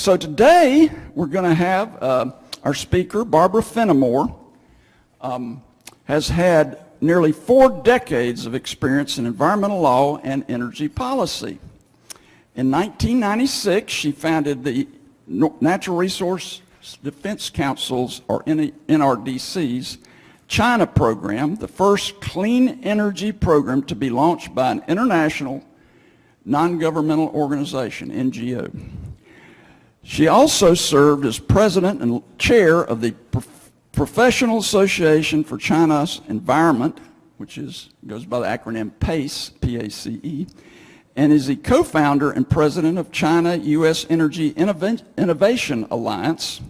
So today we're going to have our speaker, Barbara Finamore, has had nearly 4 decades of experience in environmental law and energy policy. In 1996, she founded the Natural Resource Defense Council's, or NRDC's, China program, the first clean energy program to be launched by an international non-governmental organization, NGO. She also served as president and chair of the Professional Association for China's Environment, which goes by the acronym PACE, P-A-C-E, and is the co-founder and president of China-U.S. Energy Innovation Alliance.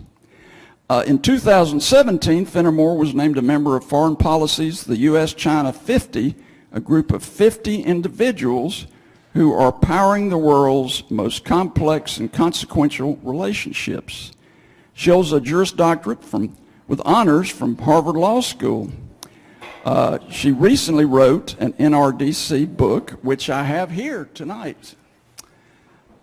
In 2017, Finamore was named a member of Foreign Policy's the U.S.-China 50, a group of 50 individuals who are powering the world's most complex and consequential relationships. She holds a Juris Doctorate with honors from Harvard Law School. She recently wrote an NRDC book, which I have here tonight,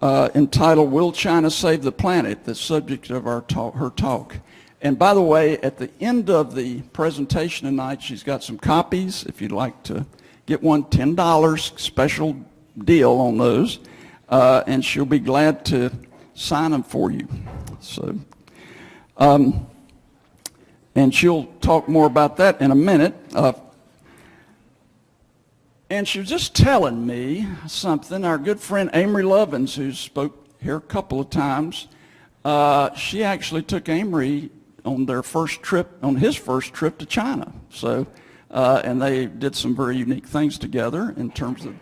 entitled Will China Save the Planet?, the subject of her talk. And by the way, at the end of the presentation tonight, she's got some copies. If you'd like to get one, $10 special deal on those, and she'll be glad to sign them for you. So, and she'll talk more about that in a minute. And she was just telling me something. Our good friend Amory Lovins, who spoke here a couple of times, she actually took Amory on his first trip to China. So, and they did some very unique things together in terms of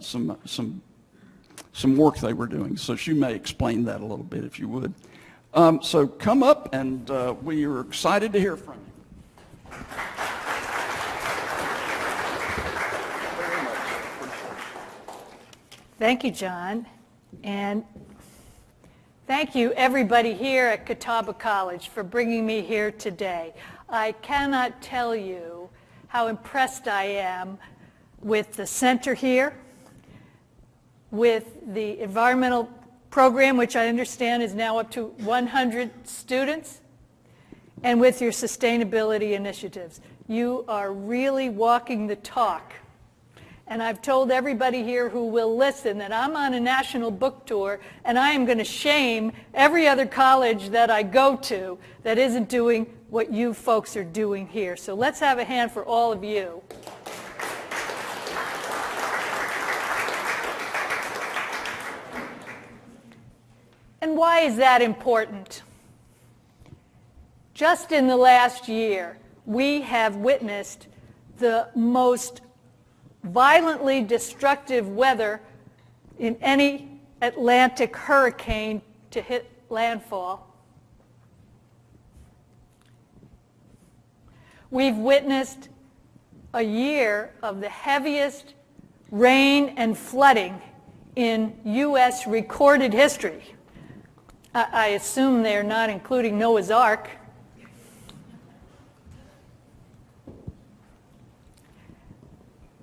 some work they were doing. So she may explain that a little bit, if you would. So come up, and we are excited to hear from you. Very much. Thank you, John, and thank you everybody here at Catawba College for bringing me here today. I cannot tell you how impressed I am with the center here, with the environmental program, which I understand is now up to 100 students, and with your sustainability initiatives. You are really walking the talk. And I've told everybody here who will listen that I'm on a national book tour, and I am going to shame every other college that I go to that isn't doing what you folks are doing here. So let's have a hand for all of you. And why is that important? Just in the last year, we have witnessed the most violently destructive weather in any Atlantic hurricane to hit landfall. We've witnessed a year of the heaviest rain and flooding in U.S. recorded history. I assume they're not including Noah's Ark.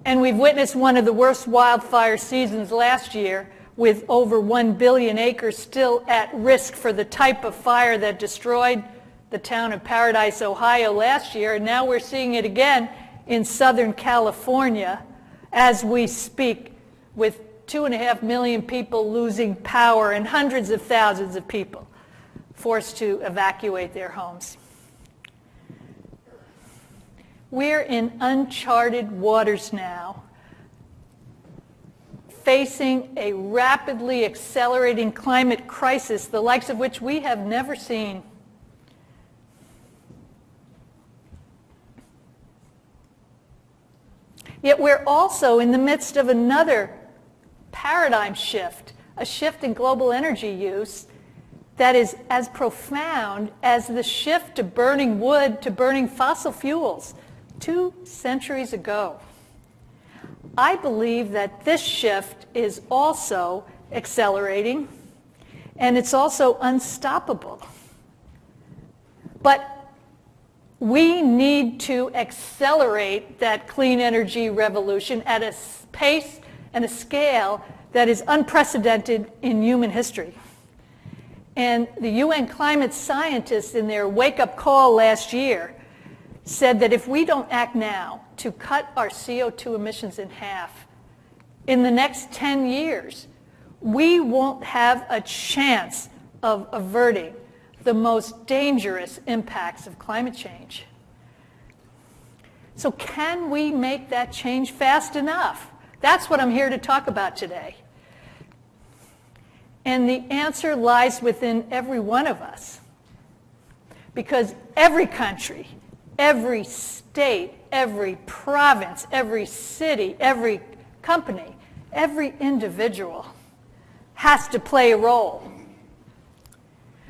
And we've witnessed one of the worst wildfire seasons last year, with over 1 billion acres still at risk for the type of fire that destroyed the town of Paradise, Ohio last year. And now we're seeing it again in Southern California as we speak, with 2.5 million people losing power and hundreds of thousands of people forced to evacuate their homes. We're in uncharted waters now, facing a rapidly accelerating climate crisis, the likes of which we have never seen. Yet we're also in the midst of another paradigm shift, a shift in global energy use that is as profound as the shift to burning wood, to burning fossil fuels 2 centuries ago. I believe that this shift is also accelerating, and it's also unstoppable. But we need to accelerate that clean energy revolution at a pace and a scale that is unprecedented in human history. And the UN climate scientists in their wake-up call last year said that if we don't act now to cut our CO2 emissions in half, in the next 10 years, we won't have a chance of averting the most dangerous impacts of climate change. So can we make that change fast enough? That's what I'm here to talk about today. And the answer lies within every one of us. Because every country, every state, every province, every city, every company, every individual has to play a role.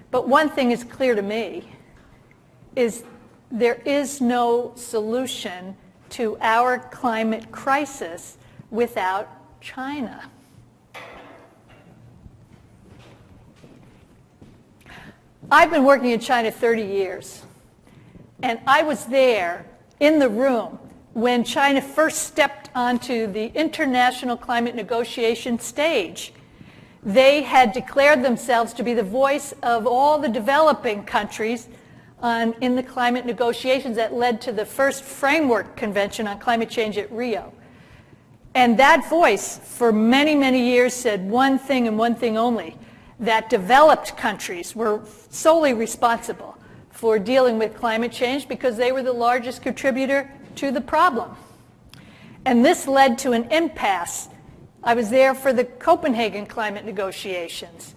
But one thing is clear to me, is there is no solution to our climate crisis without China. I've been working in China 30 years, and I was there in the room when China first stepped onto the international climate negotiation stage. They had declared themselves to be the voice of all the developing countries in the climate negotiations that led to the first framework convention on climate change at Rio. And that voice, for many, many years, said one thing and one thing only, that developed countries were solely responsible for dealing with climate change because they were the largest contributor to the problem. And this led to an impasse. I was there for the Copenhagen climate negotiations,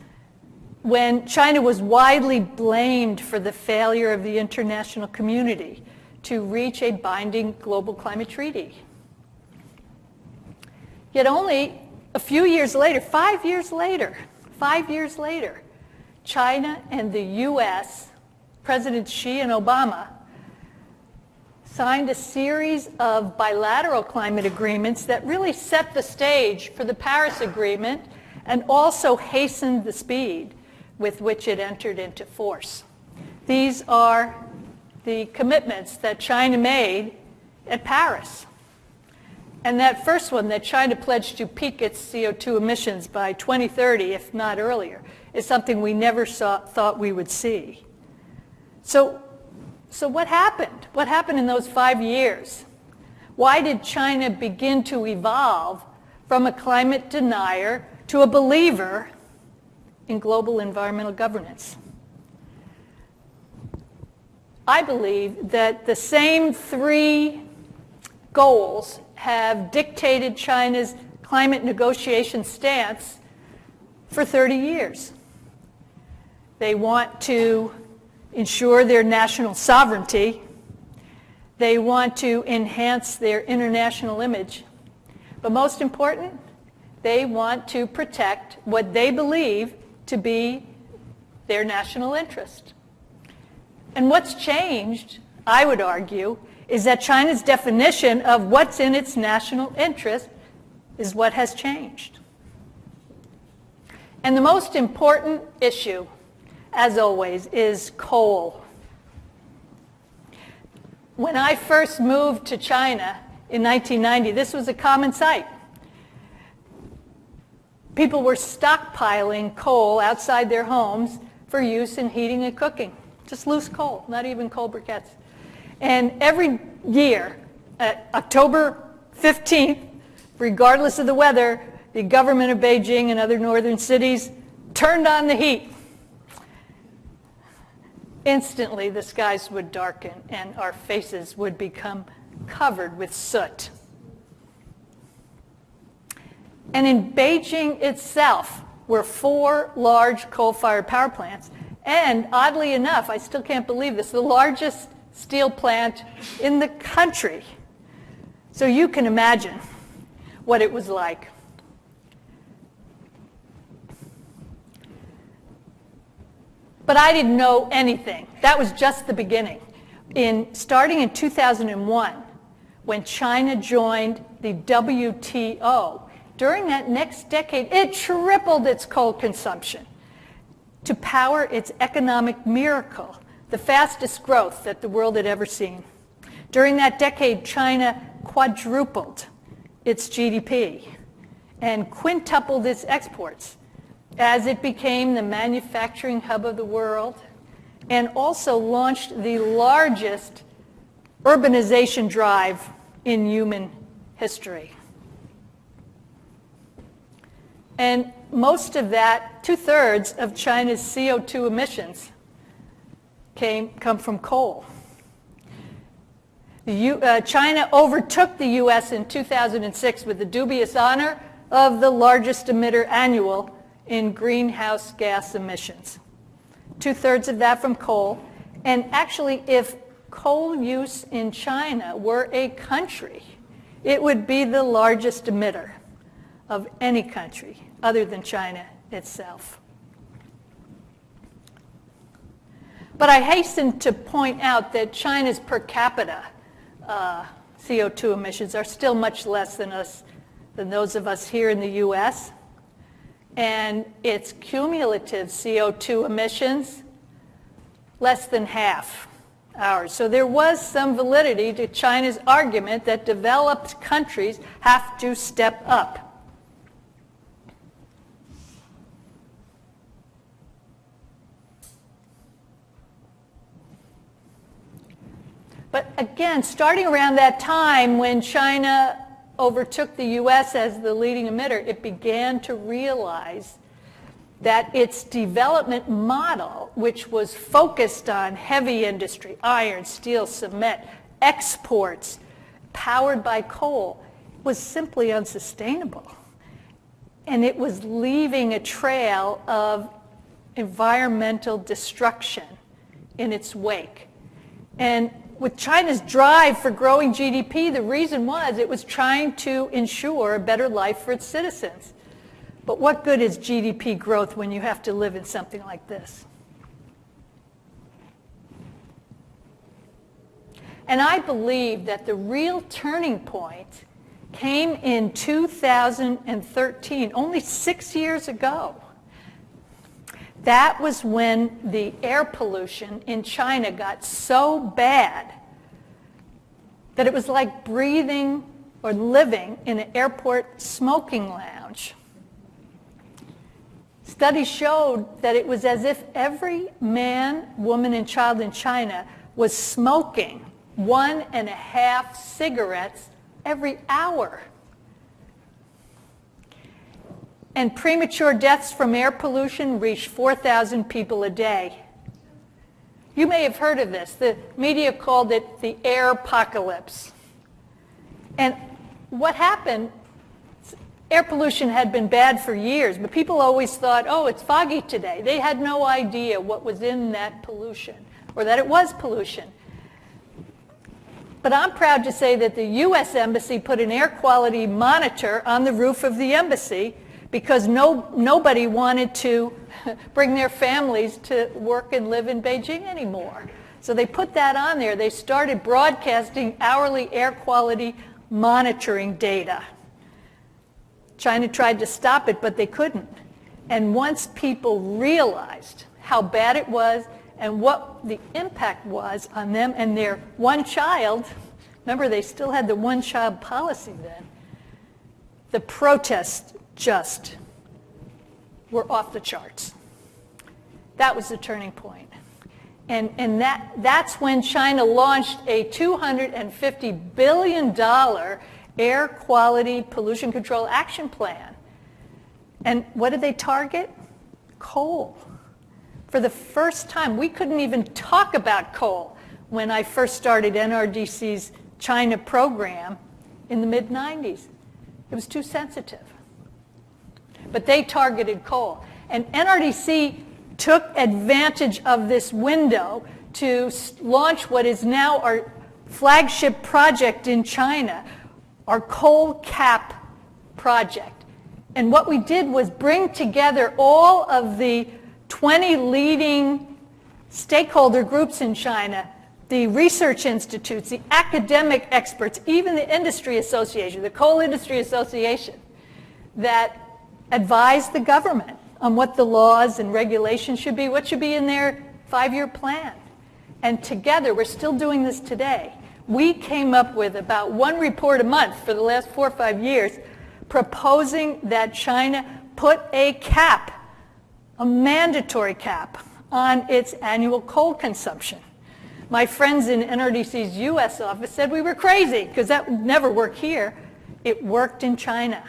when China was widely blamed for the failure of the international community to reach a binding global climate treaty. Yet only a few years later, 5 years later, China and the US, Presidents Xi and Obama, signed a series of bilateral climate agreements that really set the stage for the Paris Agreement and also hastened the speed with which it entered into force. These are the commitments that China made at Paris. And that first one, that China pledged to peak its CO2 emissions by 2030, if not earlier, is something we never thought we would see. So what happened? What happened in those 5 years? Why did China begin to evolve from a climate denier to a believer in global environmental governance? I believe that the same three goals have dictated China's climate negotiation stance for 30 years. They want to ensure their national sovereignty. They want to enhance their international image. But most important, they want to protect what they believe to be their national interest. And what's changed, I would argue, is that China's definition of what's in its national interest is what has changed. And the most important issue, as always, is coal. When I first moved to China in 1990, this was a common sight. People were stockpiling coal outside their homes for use in heating and cooking. Just loose coal, not even coal briquettes. And every year, October 15th, regardless of the weather, the government of Beijing and other northern cities turned on the heat. Instantly, the skies would darken and our faces would become covered with soot. And in Beijing itself were 4 large coal-fired power plants. And oddly enough, I still can't believe this, the largest steel plant in the country. So you can imagine what it was like. But I didn't know anything. That was just the beginning. Starting in 2001, when China joined the WTO, during that next decade, it tripled its coal consumption to power its economic miracle, the fastest growth that the world had ever seen. During that decade, China quadrupled its GDP and quintupled its exports. as it became the manufacturing hub of the world, and also launched the largest urbanization drive in human history. And most of that, 2/3 of China's CO2 emissions come from coal. China overtook the U.S. in 2006 with the dubious honor of the largest emitter annual in greenhouse gas emissions. 2/3 of that from coal. And actually, if coal use in China were a country, it would be the largest emitter of any country other than China itself. But I hasten to point out that China's per capita CO2 emissions are still much less than those of us here in the U.S. And its cumulative CO2 emissions, less than half ours. So there was some validity to China's argument that developed countries have to step up. But again, starting around that time when China overtook the U.S. as the leading emitter, it began to realize that its development model, which was focused on heavy industry, iron, steel, cement, exports, powered by coal, was simply unsustainable. And it was leaving a trail of environmental destruction in its wake. And with China's drive for growing GDP, the reason was it was trying to ensure a better life for its citizens. But what good is GDP growth when you have to live in something like this? And I believe that the real turning point came in 2013, only 6 years ago. That was when the air pollution in China got so bad that it was like breathing or living in an airport smoking lounge. Studies showed that it was as if every man, woman, and child in China was smoking 1.5 cigarettes every hour. And premature deaths from air pollution reached 4,000 people a day. You may have heard of this. The media called it the air apocalypse. And what happened, air pollution had been bad for years, but people always thought, oh, it's foggy today. They had no idea what was in that pollution, or that it was pollution. But I'm proud to say that the U.S. Embassy put an air quality monitor on the roof of the embassy because nobody wanted to bring their families to work and live in Beijing anymore. So they put that on there. They started broadcasting hourly air quality monitoring data. China tried to stop it, but they couldn't. And once people realized how bad it was and what the impact was on them and their one child, remember they still had the one-child policy then, the protests just were off the charts. That was the turning point. And that's when China launched a $250 billion air quality pollution control action plan. And what did they target? Coal. For the first time, we couldn't even talk about coal when I first started NRDC's China program in the mid-90s. It was too sensitive. But they targeted coal. And NRDC took advantage of this window to launch what is now our flagship project in China, our coal cap project. And what we did was bring together all of the 20 leading stakeholder groups in China, the research institutes, the academic experts, even the industry association, the Coal Industry Association, that advised the government on what the laws and regulations should be, what should be in their 5-year plan. And together, we're still doing this today. We came up with about 1 report a month for the last 4 or 5 years proposing that China put a cap a mandatory cap on its annual coal consumption. My friends in NRDC's U.S. office said we were crazy because that would never work here. It worked in China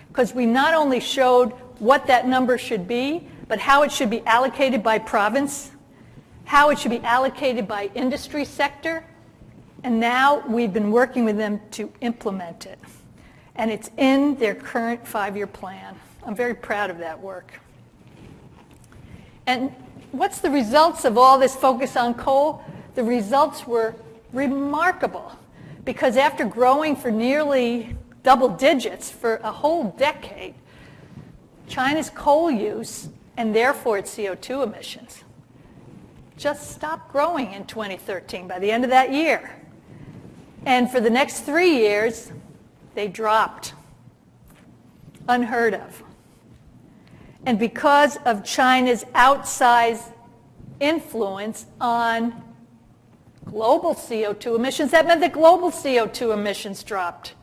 because we not only showed what that number should be, but how it should be allocated by province, how it should be allocated by industry sector, and now we've been working with them to implement it. And it's in their current 5-year plan. I'm very proud of that work. And what's the results of all this focus on coal? The results were remarkable because after growing for nearly double digits for a whole decade, China's coal use, and therefore its CO2 emissions, just stopped growing in 2013 by the end of that year. And for the next 3 years, they dropped. Unheard of. And because of China's outsized influence on global CO2 emissions, that meant that global CO2 emissions dropped.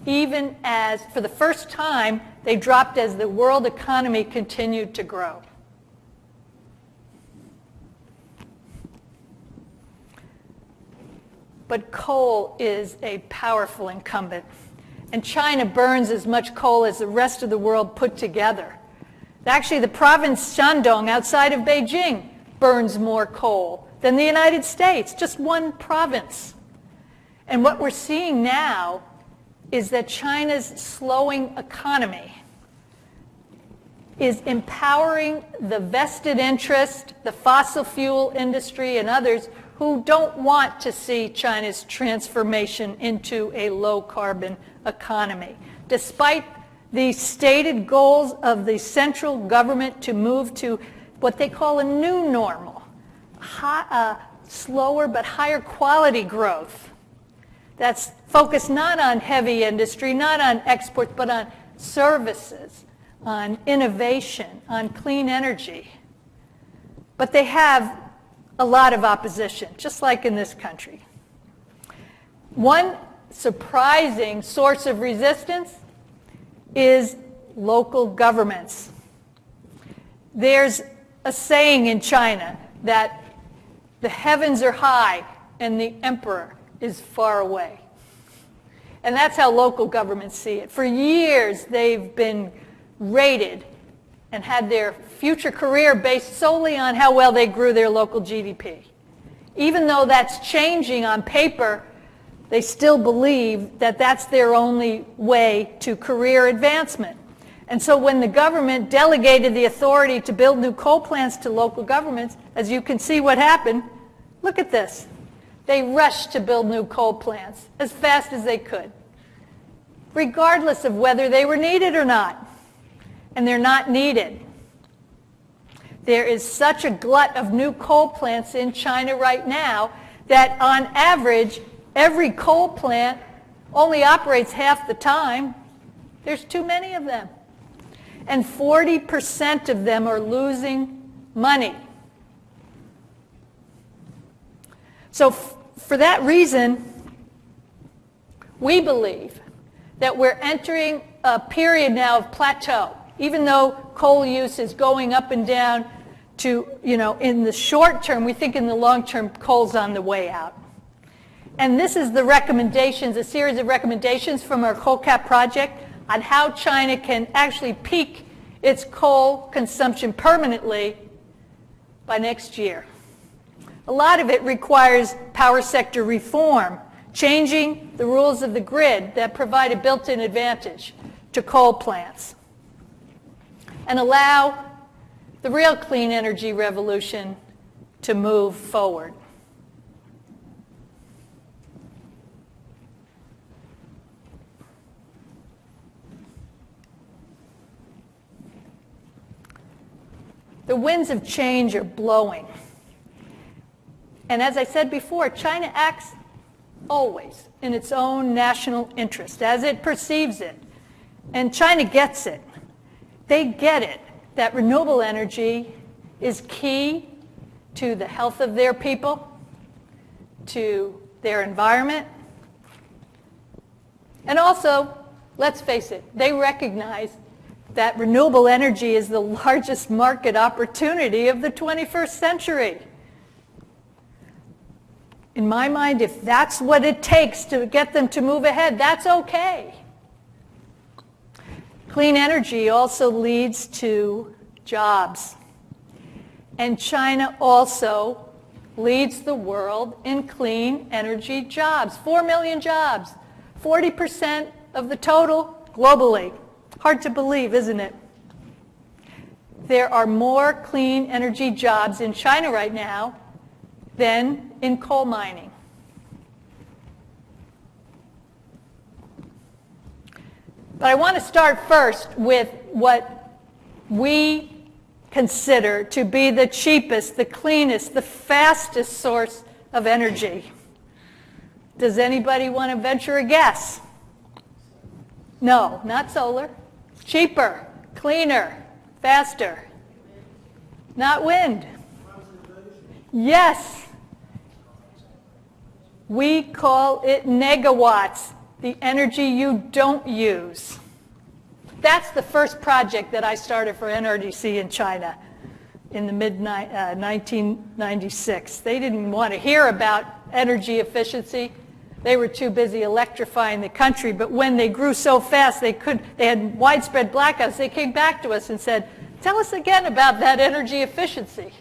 Even as, for the first time, they dropped as the world economy continued to grow. But coal is a powerful incumbent. And China burns as much coal as the rest of the world put together. Actually, the province Shandong outside of Beijing burns more coal than the United States, just one province. And what we're seeing now is that China's slowing economy is empowering the vested interest, the fossil fuel industry and others who don't want to see China's transformation into a low-carbon economy. Despite the stated goals of the central government to move to what they call a new normal, slower but higher quality growth that's focused not on heavy industry, not on exports, but on services, on innovation, on clean energy. But they have a lot of opposition, just like in this country. One surprising source of resistance is local governments. There's a saying in China that the heavens are high and the emperor is far away. And that's how local governments see it. For years, they've been rated and had their future career based solely on how well they grew their local GDP. Even though that's changing on paper, they still believe that that's their only way to career advancement. And so when the government delegated the authority to build new coal plants to local governments, as you can see what happened, look at this. They rushed to build new coal plants as fast as they could, regardless of whether they were needed or not. And they're not needed. There is such a glut of new coal plants in China right now that on average, every coal plant only operates half the time. There's too many of them. And 40% of them are losing money. So for that reason, we believe that we're entering a period now of plateau. Even though coal use is going up and down to, in the short term, we think in the long term, coal's on the way out. And this is the recommendations, a series of recommendations from our coal cap project on how China can actually peak its coal consumption permanently by next year. A lot of it requires power sector reform, changing the rules of the grid that provide a built-in advantage to coal plants, and allow the real clean energy revolution to move forward. The winds of change are blowing. And as I said before, China acts always in its own national interest, as it perceives it. And China gets it. They get it, that renewable energy is key to the health of their people, to their environment. And also, let's face it, they recognize that renewable energy is the largest market opportunity of the 21st century. In my mind, if that's what it takes to get them to move ahead, that's okay. Clean energy also leads to jobs. And China also leads the world in clean energy jobs. 4 million jobs, 40% of the total globally. Hard to believe, isn't it? There are more clean energy jobs in China right now than in coal mining. But I want to start first with what we consider to be the cheapest, the cleanest, the fastest source of energy. Does anybody want to venture a guess? No, not solar. Cheaper, cleaner, faster. Not wind. Yes. We call it negawatts, the energy you don't use. That's the first project that I started for NRDC in China in the mid-1996. They didn't want to hear about energy efficiency. They were too busy electrifying the country. But when they grew so fast, they had widespread blackouts. They came back to us and said, tell us again about that energy efficiency.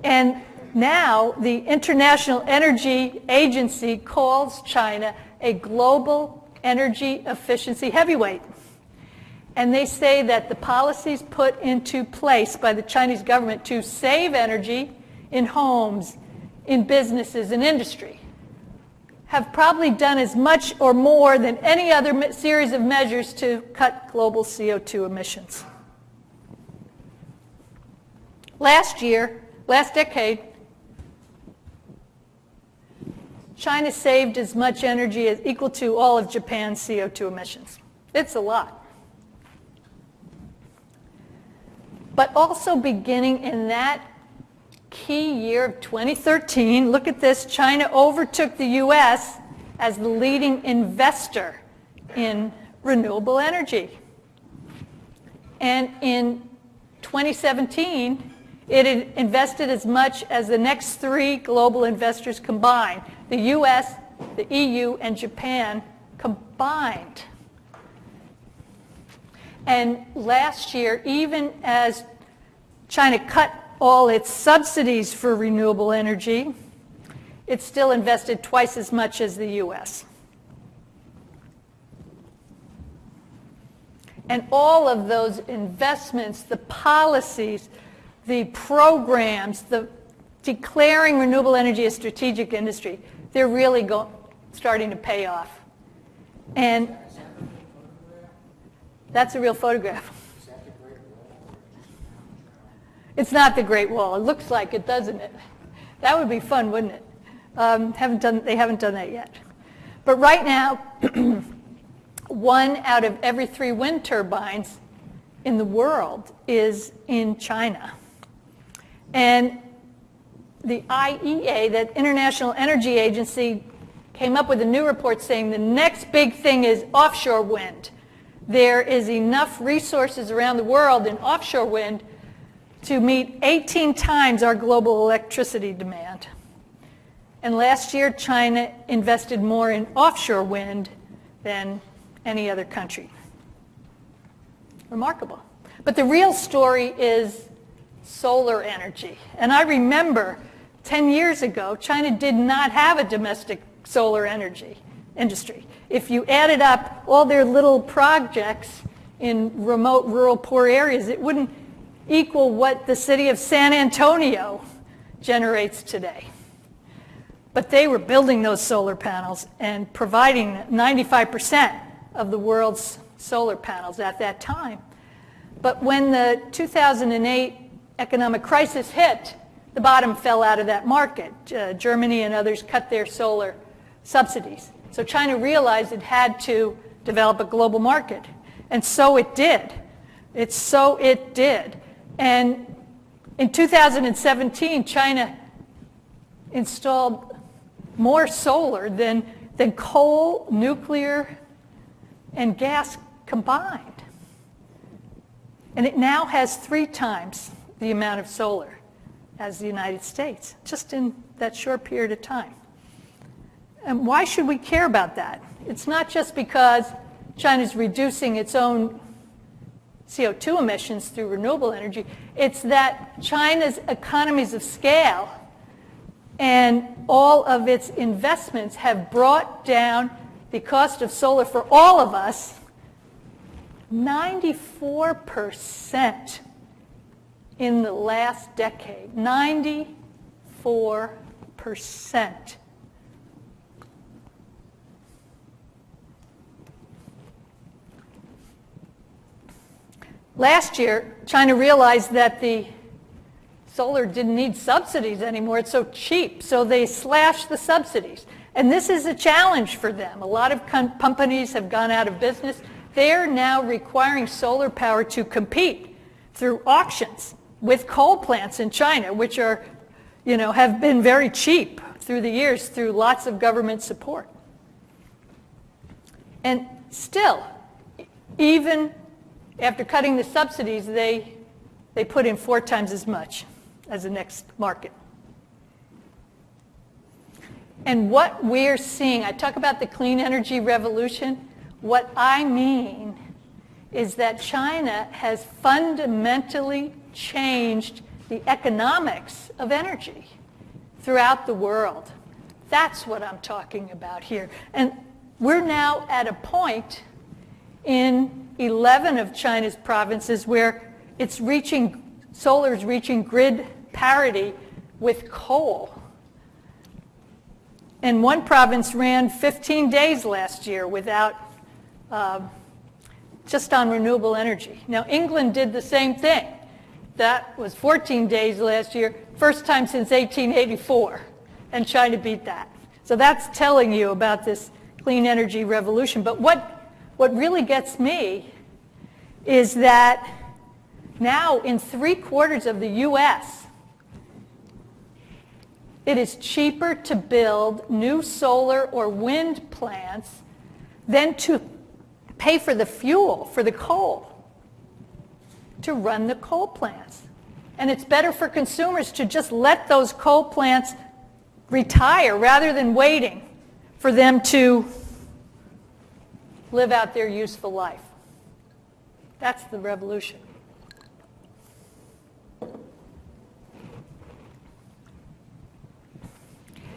And now the International Energy Agency calls China a global energy efficiency heavyweight. And they say that the policies put into place by the Chinese government to save energy in homes, in businesses, in industry have probably done as much or more than any other series of measures to cut global CO2 emissions. Last decade, China saved as much energy as equal to all of Japan's CO2 emissions. It's a lot. But also beginning in that key year of 2013, look at this, China overtook the U.S. as the leading investor in renewable energy. And in 2017, it had invested as much as the next three global investors combined, the U.S., the EU, and Japan combined. And last year, even as China cut all its subsidies for renewable energy, it still invested twice as much as the U.S. And all of those investments, the policies, the programs, the declaring renewable energy a strategic industry, they're really starting to pay off. And that's a real photograph. It's not the Great Wall. It looks like it, doesn't it? That would be fun, wouldn't it? They haven't done that yet. But right now, 1 out of every 3 wind turbines in the world is in China. And the IEA, that International Energy Agency, came up with a new report saying the next big thing is offshore wind. There is enough resources around the world in offshore wind to meet 18 times our global electricity demand. And last year, China invested more in offshore wind than any other country. Remarkable. But the real story is solar energy. And I remember 10 years ago, China did not have a domestic solar energy industry. If you added up all their little projects in remote, rural, poor areas, it wouldn't equal what the city of San Antonio generates today. But they were building those solar panels and providing 95% of the world's solar panels at that time. But when the 2008 economic crisis hit, the bottom fell out of that market. Germany and others cut their solar subsidies. So China realized it had to develop a global market. And so it did. It did. And in 2017, China installed more solar than coal, nuclear, and gas combined. And it now has 3 times the amount of solar as the United States, just in that short period of time. And why should we care about that? It's not just because China's reducing its own CO2 emissions through renewable energy. It's that China's economies of scale and all of its investments have brought down the cost of solar for all of us 94% in the last decade. 94%. Last year, China realized that the solar didn't need subsidies anymore. It's so cheap. So they slashed the subsidies. And this is a challenge for them. A lot of companies have gone out of business. They're now requiring solar power to compete through auctions with coal plants in China, which are, have been very cheap through the years through lots of government support. And still, even after cutting the subsidies, they put in 4 times as much as the next market. And what we're seeing, I talk about the clean energy revolution. What I mean is that China has fundamentally changed the economics of energy throughout the world. That's what I'm talking about here. And we're now at a point in 11 of China's provinces where solar is reaching grid parity with coal. And one province ran 15 days last year without, just on renewable energy. Now, England did the same thing. That was 14 days last year, first time since 1884, and China beat that. So that's telling you about this clean energy revolution. But what really gets me is that now in 3/4 of the U.S., it is cheaper to build new solar or wind plants than to pay for the fuel, for the coal, to run the coal plants. And it's better for consumers to just let those coal plants retire rather than waiting for them to live out their useful life. That's the revolution.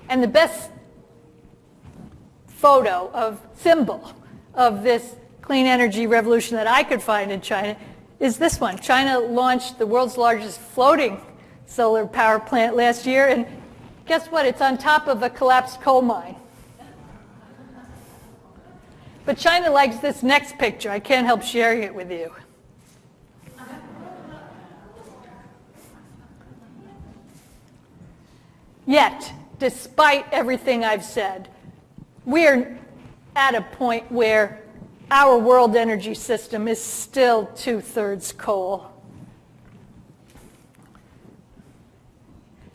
And the best symbol of this clean energy revolution that I could find in China is this one. China launched the world's largest floating solar power plant last year, and guess what? It's on top of a collapsed coal mine. But China likes this next picture. I can't help sharing it with you. Yet, despite everything I've said, we are at a point where our world energy system is still 2/3 coal.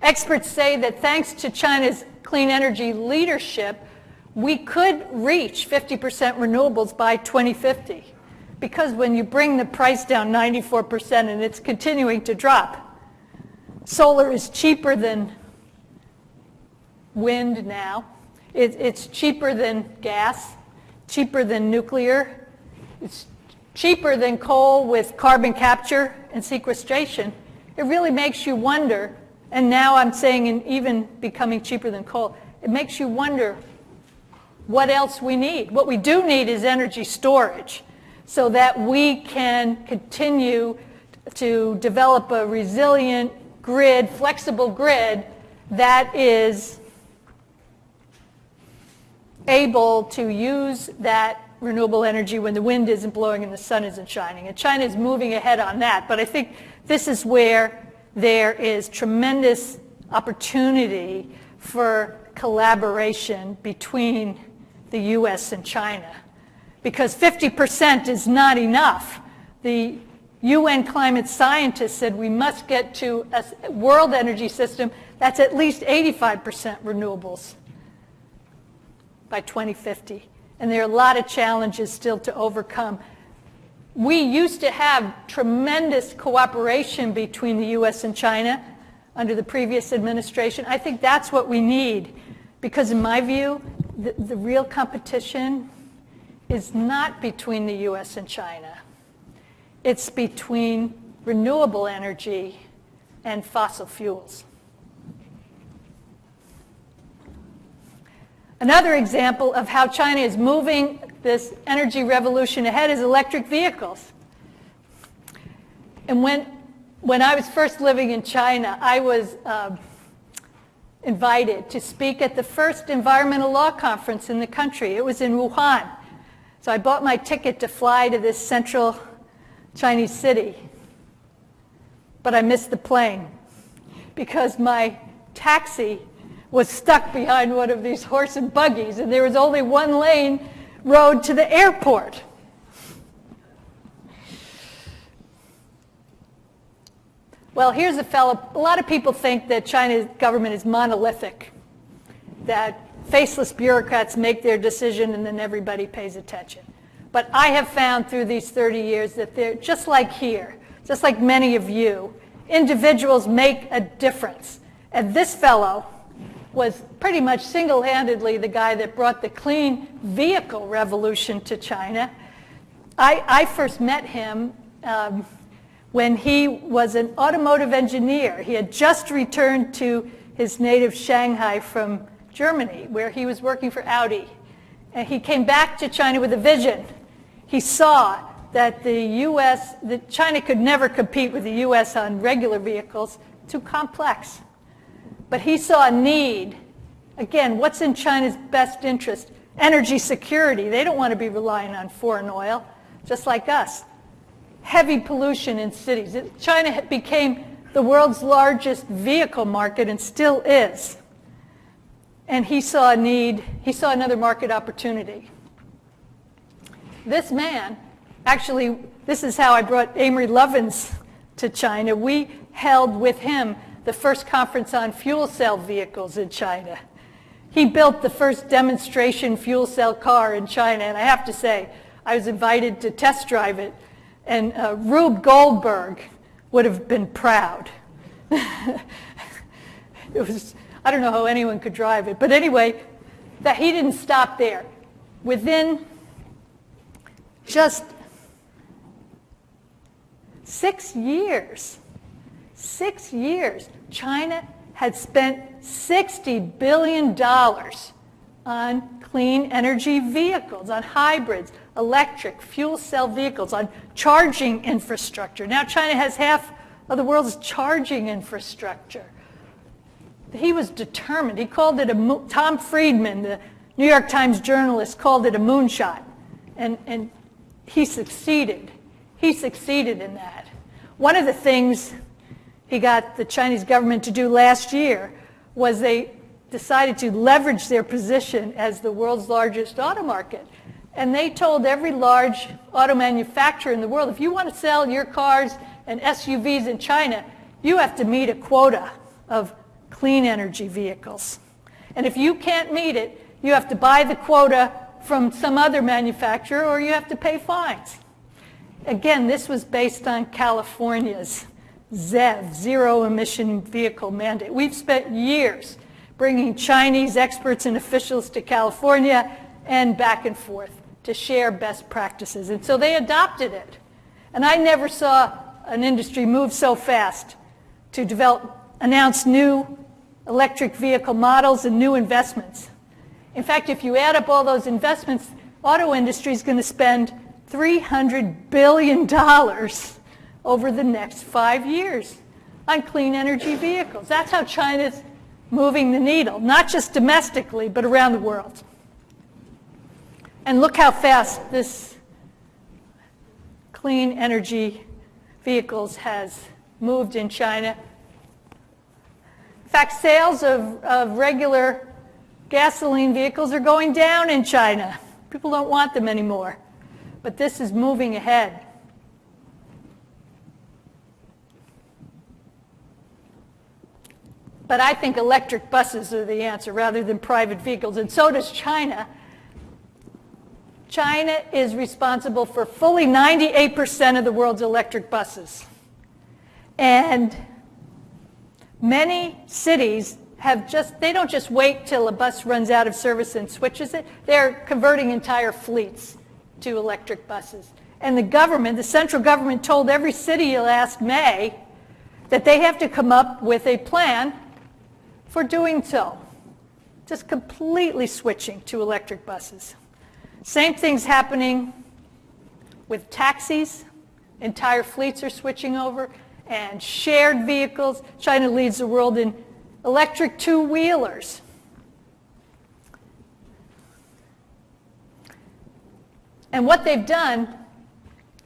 Experts say that thanks to China's clean energy leadership, we could reach 50% renewables by 2050. Because when you bring the price down 94% and it's continuing to drop, solar is cheaper than wind now. It's cheaper than gas, cheaper than nuclear. It's cheaper than coal with carbon capture and sequestration. It really makes you wonder, and now I'm saying even becoming cheaper than coal, it makes you wonder what else we need. What we do need is energy storage so that we can continue to develop a resilient grid, flexible grid that is able to use that renewable energy when the wind isn't blowing and the sun isn't shining. And China is moving ahead on that. But I think this is where there is tremendous opportunity for collaboration between the U.S. and China. Because 50% is not enough. The UN climate scientists said we must get to a world energy system that's at least 85% renewables by 2050. And there are a lot of challenges still to overcome. We used to have tremendous cooperation between the U.S. and China under the previous administration. I think that's what we need, because in my view, the real competition is not between the U.S. and China. It's between renewable energy and fossil fuels. Another example of how China is moving this energy revolution ahead is electric vehicles. And when I was first living in China, I was invited to speak at the first environmental law conference in the country. It was in Wuhan. So I bought my ticket to fly to this central Chinese city. But I missed the plane because my taxi was stuck behind one of these horse and buggies, and there was only one lane road to the airport. Well, here's a fellow. A lot of people think that China's government is monolithic, that faceless bureaucrats make their decision and then everybody pays attention. But I have found through these 30 years that they're just like here, just like many of you, individuals make a difference. And this fellow was pretty much single-handedly the guy that brought the clean vehicle revolution to China. I first met him when he was an automotive engineer. He had just returned to his native Shanghai from Germany, where he was working for Audi. And he came back to China with a vision. He saw that that China could never compete with the US on regular vehicles, too complex. But he saw a need. Again, what's in China's best interest? Energy security. They don't want to be relying on foreign oil, just like us. Heavy pollution in cities. China became the world's largest vehicle market and still is. And he saw a need, he saw another market opportunity. This man, actually, this is how I brought Amory Lovins to China. We held with him the first conference on fuel cell vehicles in China. He built the first demonstration fuel cell car in China, and I have to say, I was invited to test drive it, and Rube Goldberg would have been proud. It was, I don't know how anyone could drive it, but anyway, that he didn't stop there. Within just 6 years, China had spent $60 billion on clean energy vehicles, on hybrids, electric, fuel cell vehicles, on charging infrastructure. Now China has half of the world's charging infrastructure. He was determined. He called it Tom Friedman, the New York Times journalist, called it a moonshot. And he succeeded. He succeeded in that. One of the things he got the Chinese government to do last year was they decided to leverage their position as the world's largest auto market. And they told every large auto manufacturer in the world, if you want to sell your cars and SUVs in China, you have to meet a quota of clean energy vehicles. And if you can't meet it, you have to buy the quota from some other manufacturer or you have to pay fines. Again, this was based on California's ZEV, zero emission vehicle mandate. We've spent years bringing Chinese experts and officials to California and back and forth to share best practices. And so they adopted it. And I never saw an industry move so fast to announce new electric vehicle models and new investments. In fact, if you add up all those investments, auto industry is going to spend $300 billion over the next 5 years on clean energy vehicles. That's how China's moving the needle, not just domestically, but around the world. And look how fast this clean energy vehicles has moved in China. In fact, sales of regular gasoline vehicles are going down in China. People don't want them anymore. But this is moving ahead. But I think electric buses are the answer rather than private vehicles, and so does China. China is responsible for fully 98% of the world's electric buses. And many cities they don't just wait till a bus runs out of service and switches it. They're converting entire fleets to electric buses. And the central government told every city last May that they have to come up with a plan for doing so. Just completely switching to electric buses. Same thing's happening with taxis. Entire fleets are switching over. And shared vehicles. China leads the world in electric two-wheelers. And what they've done,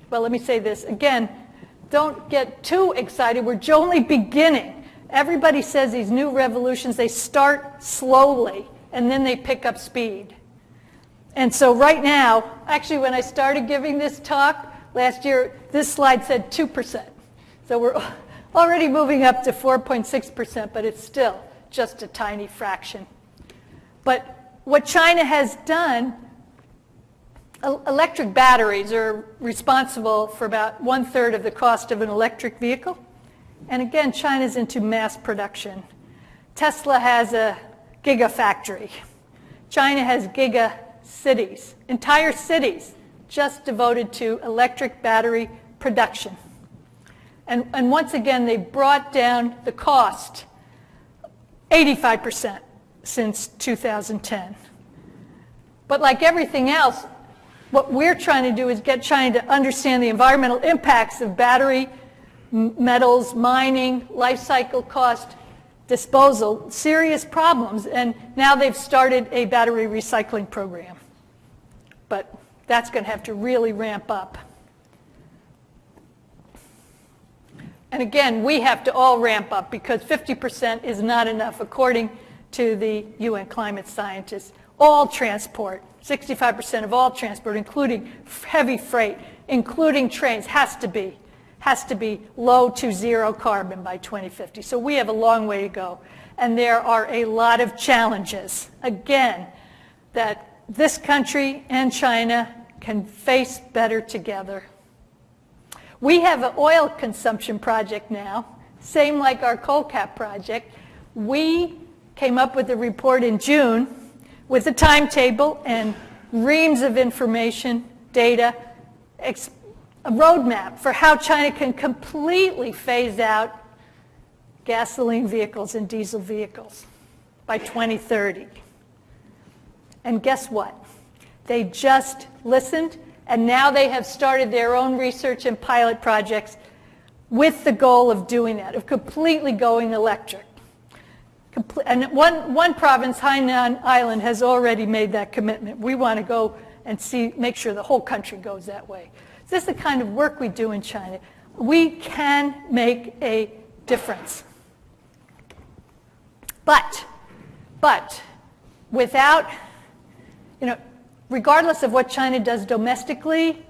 well, let me say this again, don't get too excited. We're only beginning. Everybody says these new revolutions, they start slowly, and then they pick up speed. And so right now, actually when I started giving this talk last year, this slide said 2%. So we're already moving up to 4.6%, but it's still just a tiny fraction. But what China has done, electric batteries are responsible for about 1/3 of the cost of an electric vehicle. And again, China's into mass production. Tesla has a gigafactory. China has giga cities, entire cities just devoted to electric battery production. And once again, they brought down the cost 85% since 2010. But like everything else, what we're trying to do is get China to understand the environmental impacts of battery, metals, mining, life cycle cost, disposal, serious problems. And now they've started a battery recycling program. But that's going to have to really ramp up. And again, we have to all ramp up because 50% is not enough, according to the UN climate scientists. All transport, 65% of all transport, including heavy freight, including trains, has to be low to zero carbon by 2050. So we have a long way to go. And there are a lot of challenges, again, that this country and China can face better together. We have an oil consumption project now, same like our coal cap project. We came up with a report in June with a timetable and reams of information, data, a roadmap for how China can completely phase out gasoline vehicles and diesel vehicles by 2030. And guess what? They just listened, and now they have started their own research and pilot projects with the goal of doing that, of completely going electric. And one province, Hainan Island, has already made that commitment. We want to go and make sure the whole country goes that way. This is the kind of work we do in China. We can make a difference. But without, regardless of what China does domestically,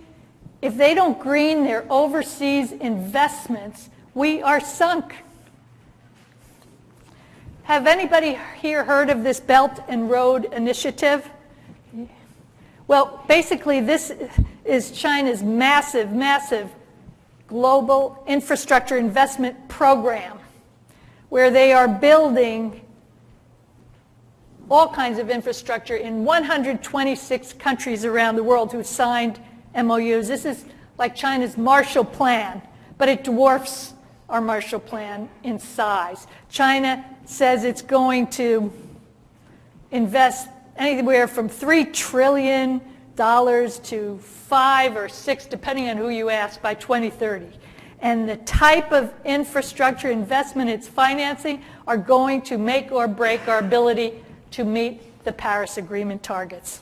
if they don't green their overseas investments, we are sunk. Have anybody here heard of this Belt and Road Initiative? Well, basically this is China's massive, massive global infrastructure investment program where they are building all kinds of infrastructure in 126 countries around the world who signed MOUs. This is like China's Marshall Plan, but it dwarfs our Marshall Plan in size. China says it's going to invest anywhere from $3 trillion to 5 or 6, depending on who you ask, by 2030. And the type of infrastructure investment it's financing are going to make or break our ability to meet the Paris Agreement targets.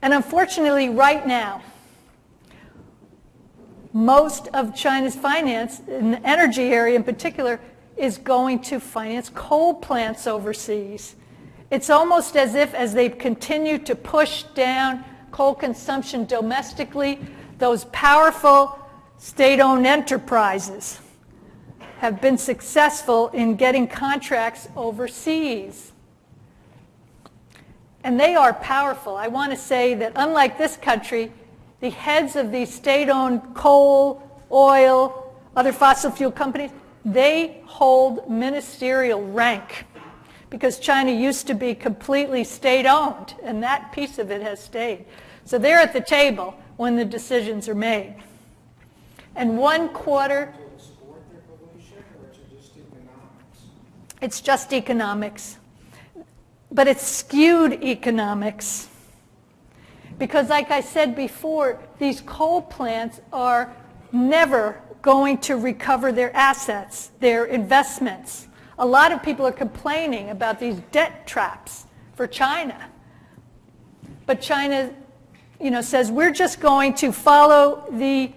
And unfortunately, right now, most of China's finance, in the energy area in particular, is going to finance coal plants overseas. It's almost as if, as they continue to push down coal consumption domestically, those powerful state-owned enterprises have been successful in getting contracts overseas. And they are powerful. I want to say that unlike this country, the heads of these state-owned coal, oil, other fossil fuel companies, they hold ministerial rank because China used to be completely state-owned, and that piece of it has stayed. So they're at the table when the decisions are made. And 1/4... It's just economics. But it's skewed economics. Because like I said before, these coal plants are never going to recover their assets, their investments. A lot of people are complaining about these debt traps for China. But China, says we're just going to follow the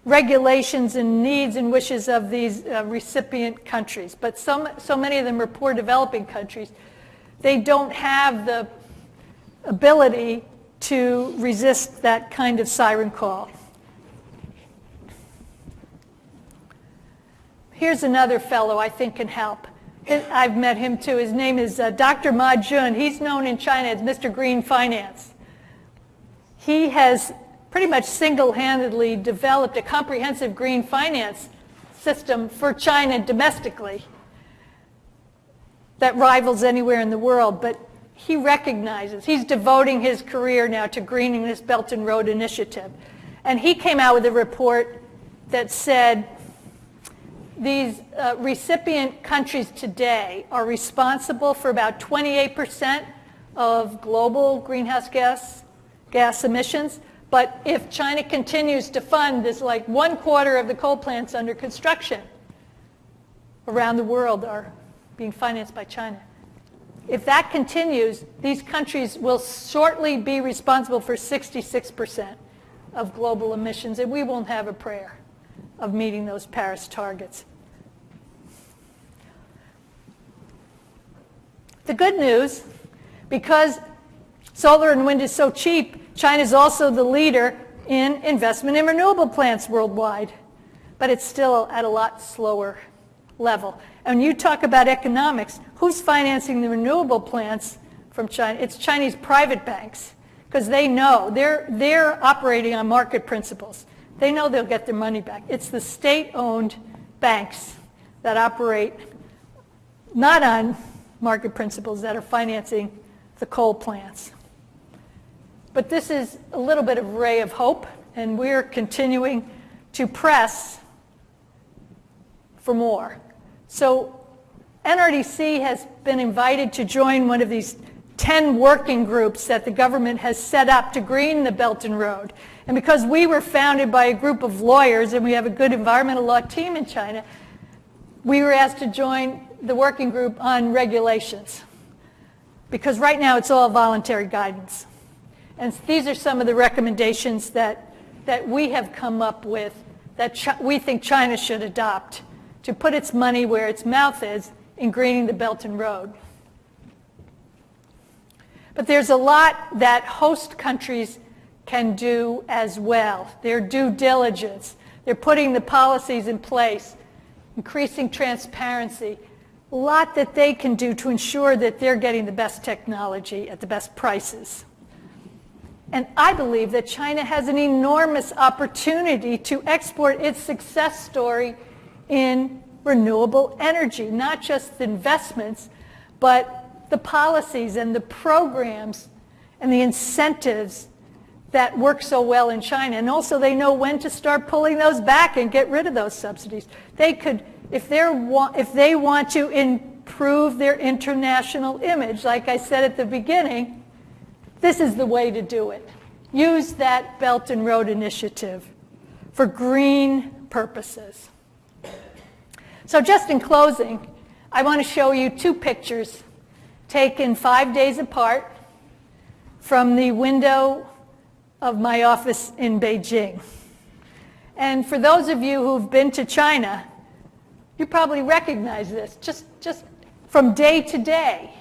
regulations and needs and wishes of these recipient countries. But so many of them are poor developing countries. They don't have the ability to resist that kind of siren call. Here's another fellow I think can help. I've met him too. His name is Dr. Ma Jun. He's known in China as Mr. Green Finance. He has pretty much single-handedly developed a comprehensive green finance system for China domestically that rivals anywhere in the world. But he recognizes, he's devoting his career now to greening this Belt and Road Initiative. And he came out with a report that said these recipient countries today are responsible for about 28% of global greenhouse gas emissions. But if China continues to fund this, like 1/4 of the coal plants under construction around the world are being financed by China. If that continues, these countries will shortly be responsible for 66% of global emissions, and we won't have a prayer of meeting those Paris targets. The good news, because solar and wind is so cheap, China is also the leader in investment in renewable plants worldwide, but it's still at a lot slower level. And you talk about economics, who's financing the renewable plants from China? It's Chinese private banks, because they know they're operating on market principles. They know they'll get their money back. It's the state-owned banks that operate not on market principles that are financing the coal plants. But this is a little bit of a ray of hope, and we're continuing to press for more. So NRDC has been invited to join one of these 10 working groups that the government has set up to green the Belt and Road. And because we were founded by a group of lawyers and we have a good environmental law team in China, we were asked to join the working group on regulations. Because right now it's all voluntary guidance. And these are some of the recommendations that we have come up with that we think China should adopt to put its money where its mouth is in greening the Belt and Road. But there's a lot that host countries can do as well. Their due diligence. They're putting the policies in place, increasing transparency. A lot that they can do to ensure that they're getting the best technology at the best prices. And I believe that China has an enormous opportunity to export its success story in renewable energy, not just the investments, but the policies and the programs and the incentives that work so well in China. And also they know when to start pulling those back and get rid of those subsidies. They could, if they want to improve their international image, like I said at the beginning, this is the way to do it. Use that Belt and Road Initiative for green purposes. So just in closing, I want to show you two pictures taken 5 days apart from the window of my office in Beijing. And for those of you who've been to China, you probably recognize this just from day to day.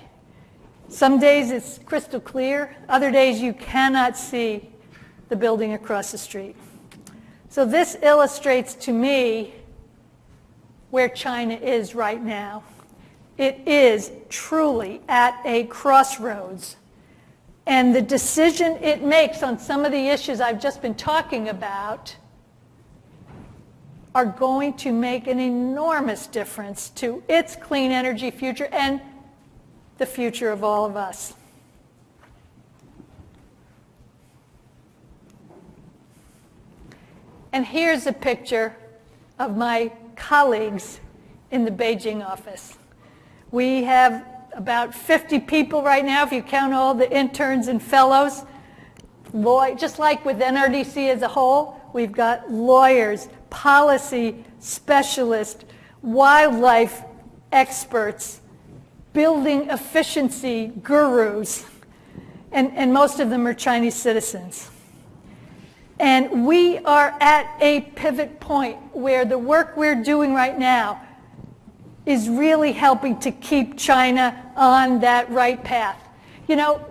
Some days it's crystal clear, other days you cannot see the building across the street. So this illustrates to me where China is right now. It is truly at a crossroads And the decision it makes on some of the issues I've just been talking about are going to make an enormous difference to its clean energy future and the future of all of us. And here's a picture of my colleagues in the Beijing office. We have about 50 people right now, if you count all the interns and fellows. Just like with NRDC as a whole, we've got lawyers, policy specialists, wildlife experts, building efficiency gurus, and most of them are Chinese citizens. And we are at a pivot point where the work we're doing right now is really helping to keep China on that right path. You know,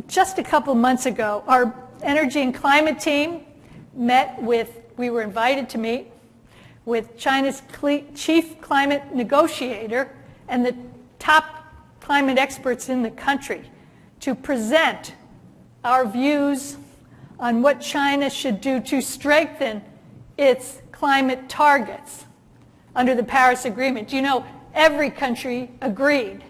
just a couple months ago, our energy and climate team we were invited to meet with China's chief climate negotiator and the top climate experts in the country to present our views on what China should do to strengthen its climate targets under the Paris Agreement. You know, every country agreed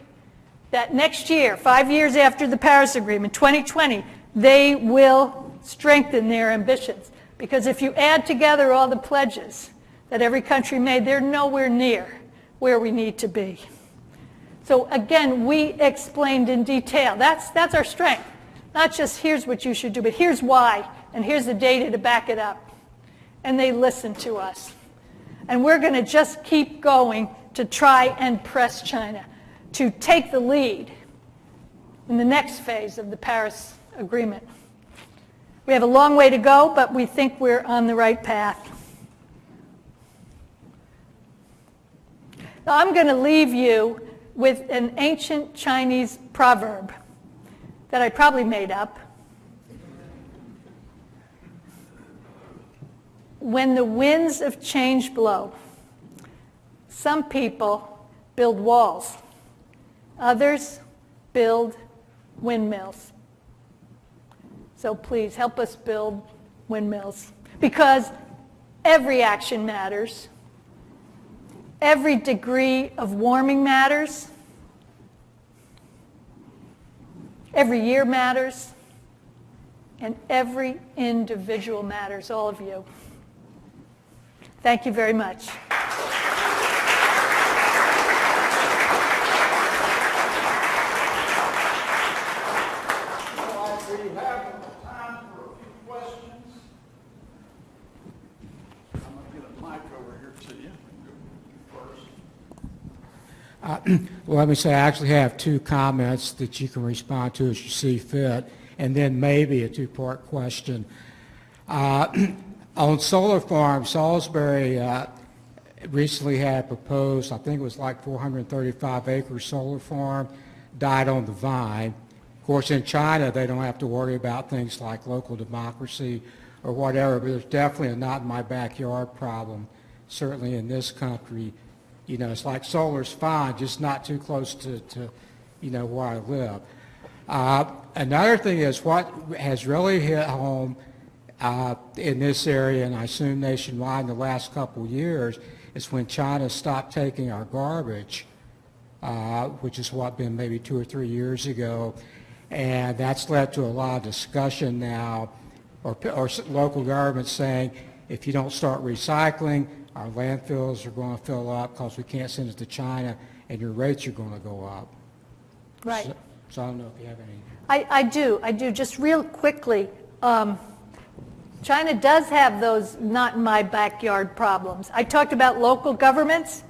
that next year, 5 years after the Paris Agreement, 2020, they will strengthen their ambitions. Because if you add together all the pledges that every country made, they're nowhere near where we need to be. So again, we explained in detail. That's our strength. Not just here's what you should do, but here's why, and here's the data to back it up. And they listened to us. And we're going to just keep going to try and press China to take the lead in the next phase of the Paris Agreement. We have a long way to go, but we think we're on the right path. Now, I'm going to leave you with an ancient Chinese proverb that I probably made up. When the winds of change blow, some people build walls, others build windmills. So please help us build windmills, because every action matters, every degree of warming matters, every year matters, and every individual matters, all of you. Thank you very much. Well, let me say I actually have two comments that you can respond to as you see fit, and then maybe a two-part question. On solar farms, Salisbury recently had proposed, I think it was like 435-acre solar farm, died on the vine. Of course, in China, they don't have to worry about things like local democracy or whatever, but there's definitely a not in my backyard problem, certainly in this country. You know, it's like solar's fine, just not too close to you know, where I live. Another thing is what has really hit home in this area, and I assume nationwide in the last couple of years, is when China stopped taking our garbage, which is what been maybe 2 or 3 years ago, and that's led to a lot of discussion now, or local governments saying, if you don't start recycling, our landfills are going to fill up because we can't send it to China, and your rates are going to go up. Right. So I don't know if you have any. I do. Just real quickly, China does have those not in my backyard problems. I talked about local governments.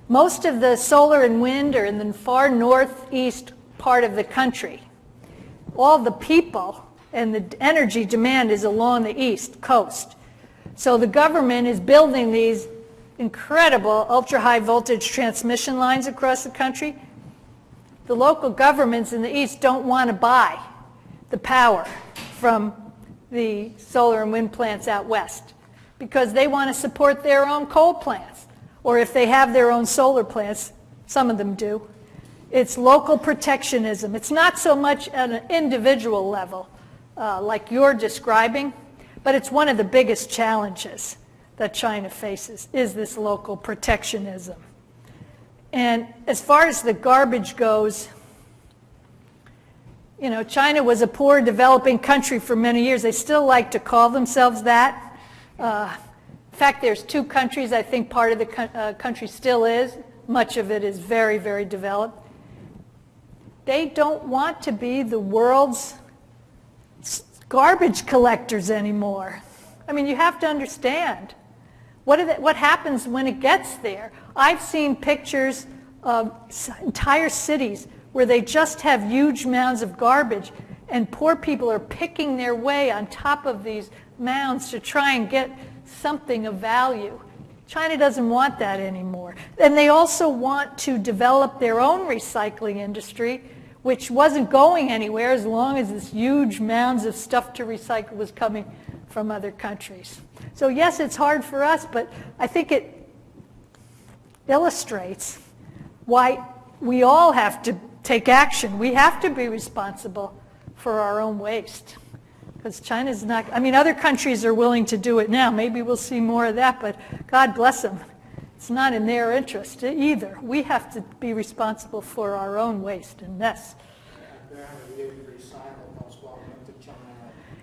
Most of the solar and wind are in the far northeast part of the country. All the people and the energy demand is along the east coast. So the government is building these incredible ultra-high voltage transmission lines across the country. The local governments in the east don't want to buy the power from the solar and wind plants out west because they want to support their own coal plants. Or if they have their own solar plants, some of them do, It's local protectionism. It's not so much at an individual level like you're describing, but it's one of the biggest challenges that China faces is this local protectionism. And as far as the garbage goes, you know, China was a poor developing country for many years. They still like to call themselves that. In fact, there's 2 countries, I think part of the country still is. Much of it is very, very developed. They don't want to be the world's garbage collectors anymore. I mean, you have to understand what happens when it gets there. I've seen pictures of entire cities where they just have huge mounds of garbage and poor people are picking their way on top of these mounds to try and get something of value. China doesn't want that anymore. And they also want to develop their own recycling industry, which wasn't going anywhere as long as this huge mounds of stuff to recycle was coming from other countries. So yes, it's hard for us, but I think it illustrates why we all have to take action. We have to be responsible for our own waste. Because China's not, I mean, other countries are willing to do it now. Maybe we'll see more of that, but God bless them. It's not in their interest either. We have to be responsible for our own waste and mess.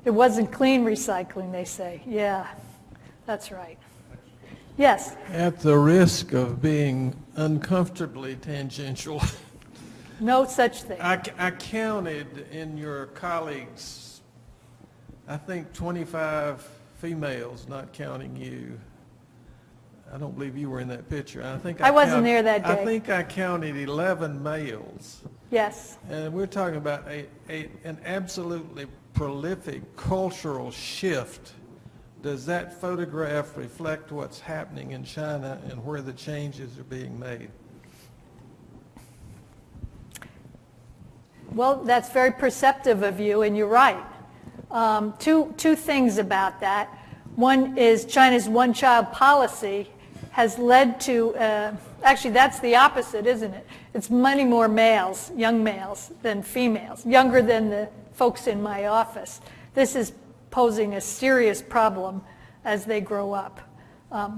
It wasn't clean recycling, they say. Yeah, that's right. Yes? At the risk of being uncomfortably tangential, No such thing. I counted in your colleagues, I think 25 females, not counting you. I don't believe you were in that picture. I wasn't there that day. I think I counted 11 males. Yes. And we're talking about an absolutely prolific cultural shift. Does that photograph reflect what's happening in China and where the changes are being made? Well, that's very perceptive of you, and you're right. Two things about that. One is China's one-child policy has led to, actually that's the opposite, isn't it? It's many more males, young males, than females, younger than the folks in my office. This is posing a serious problem as they grow up.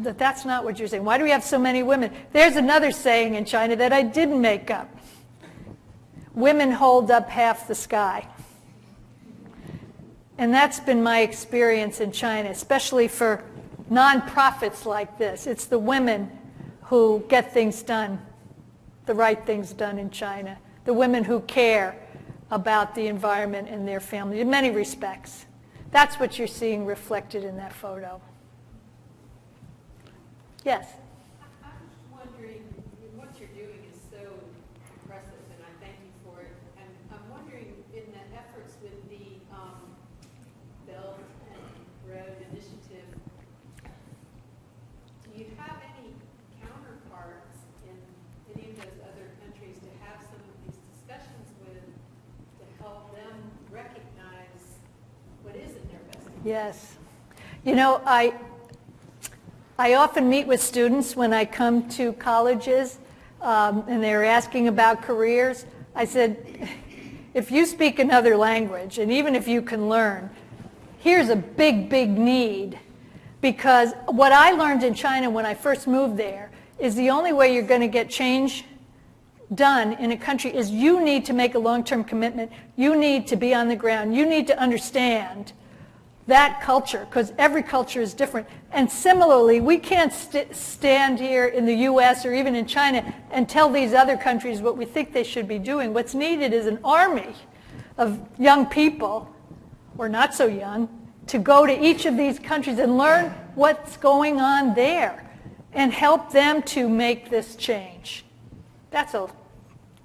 That's not what you're saying. Why do we have so many women? There's another saying in China that I didn't make up. Women hold up half the sky. And that's been my experience in China, especially for nonprofits like this. It's the women who get things done, the right things done in China, the women who care about the environment and their family in many respects. That's what you're seeing reflected in that photo. Yes? I was wondering, what you're doing is so impressive, and I thank you for it. And I'm wondering, in the efforts with the Belt and Road Initiative, do you have any counterparts in any of those other countries to have some of these discussions with to help them recognize what is in their best interest? Yes. You know, I often meet with students when I come to colleges and they're asking about careers. I said, if you speak another language, and even if you can learn, here's a big, big need. Because what I learned in China when I first moved there is the only way you're going to get change done in a country is you need to make a long-term commitment. You need to be on the ground. You need to understand that culture, because every culture is different. And similarly, we can't stand here in the U.S. or even in China and tell these other countries what we think they should be doing. What's needed is an army of young people, or not so young, to go to each of these countries and learn what's going on there and help them to make this change. That's a